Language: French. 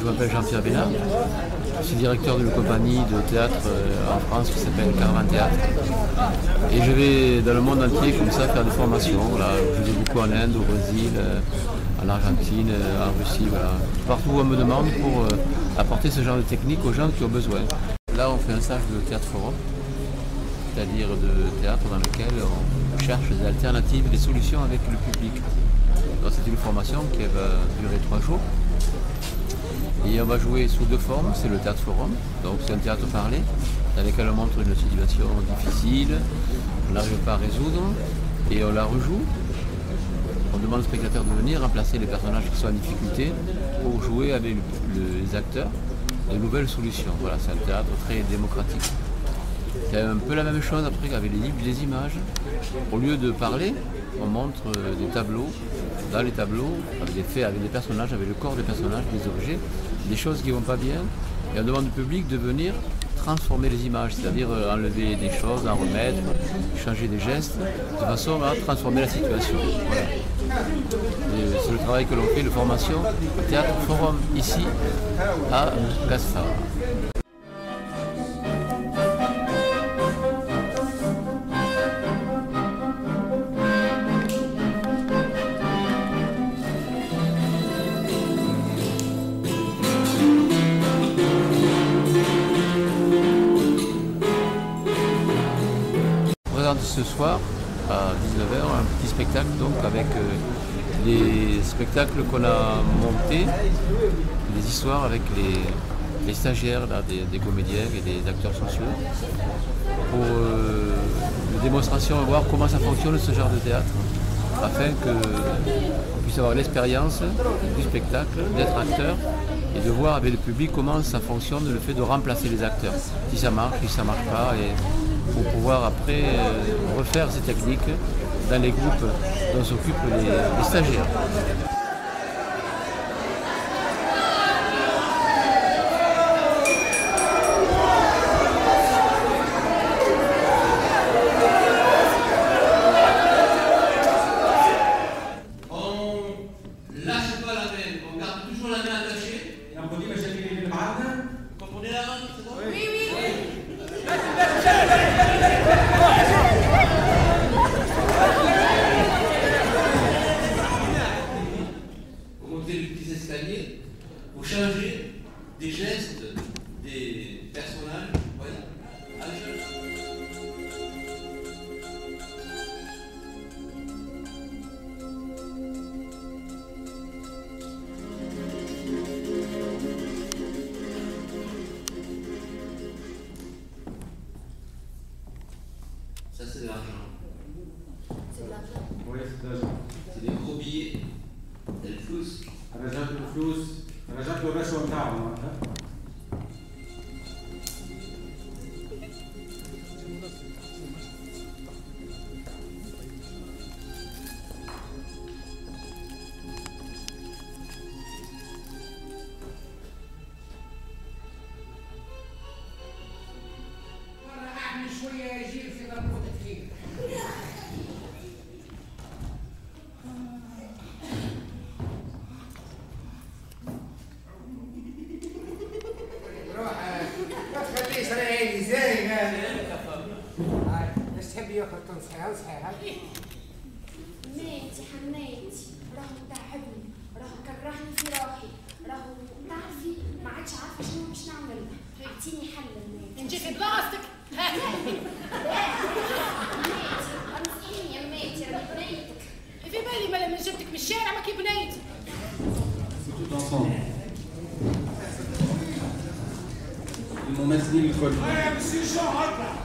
Je m'appelle Jean-Pierre Bénard, je suis directeur d'une compagnie de théâtre en France qui s'appelle Caravan Théâtre. Et je vais dans le monde entier comme ça faire des formations. Voilà. Je vais beaucoup en Inde, au Brésil, en Argentine, en Russie, voilà. Partout où on me demande pour apporter ce genre de technique aux gens qui ont besoin. Là on fait un stage de théâtre forum, c'est-à-dire de théâtre dans lequel on cherche des alternatives, des solutions avec le public. C'est une formation qui va durer 3 jours. Et on va jouer sous 2 formes, c'est le théâtre forum, donc c'est un théâtre parlé, dans lequel on montre une situation difficile, on n'arrive pas à résoudre, et on la rejoue. On demande aux spectateurs de venir remplacer les personnages qui sont en difficulté pour jouer avec les acteurs de nouvelles solutions. Voilà, c'est un théâtre très démocratique. C'est un peu la même chose après avec les images. Au lieu de parler, on montre des tableaux. Dans les tableaux, avec des faits, avec des personnages, avec le corps des personnages, des objets, des choses qui ne vont pas bien. Et on demande au public de venir transformer les images, c'est-à-dire enlever des choses, en remettre, changer des gestes, de façon à transformer la situation. Voilà. C'est le travail que l'on fait de formation théâtre forum ici à Gaspard. Ce soir à 19h un petit spectacle donc avec les spectacles qu'on a montés, des histoires avec les stagiaires là, des comédiens et des acteurs sociaux pour une démonstration, voir comment ça fonctionne ce genre de théâtre afin qu'on puisse avoir l'expérience du spectacle, d'être acteur et de voir avec le public comment ça fonctionne, le fait de remplacer les acteurs, si ça marche, si ça ne marche pas, et pour pouvoir après refaire ces techniques dans les groupes dont s'occupent les stagiaires. Vous changez des gestes des personnages, voyez, à ça c'est de l'argent. C'est de l'argent? Oui, c'est de l'argent. C'est des gros billets. الفلوس. رجعت الفلوس، رجعت له الرشوة بتاعهم. مرة أعمل شوية يجيب في ضربوطة فيه. تحبي ياخذ تنصحي صحيح؟ ماتي حماتي راهو تعبني، راهو كرهني في روحي، راهو تعرفي ما عادش عارفه شنو باش نعمل، اعطيني حل ماتي. انت في بلاصتك؟ لا ماتي انصحيني يا ماتي راني بنيتك. في بالي مالا من جبتك من الشارع ما كي بنيت. الممثلين الكل. يا مسيو شو هكا؟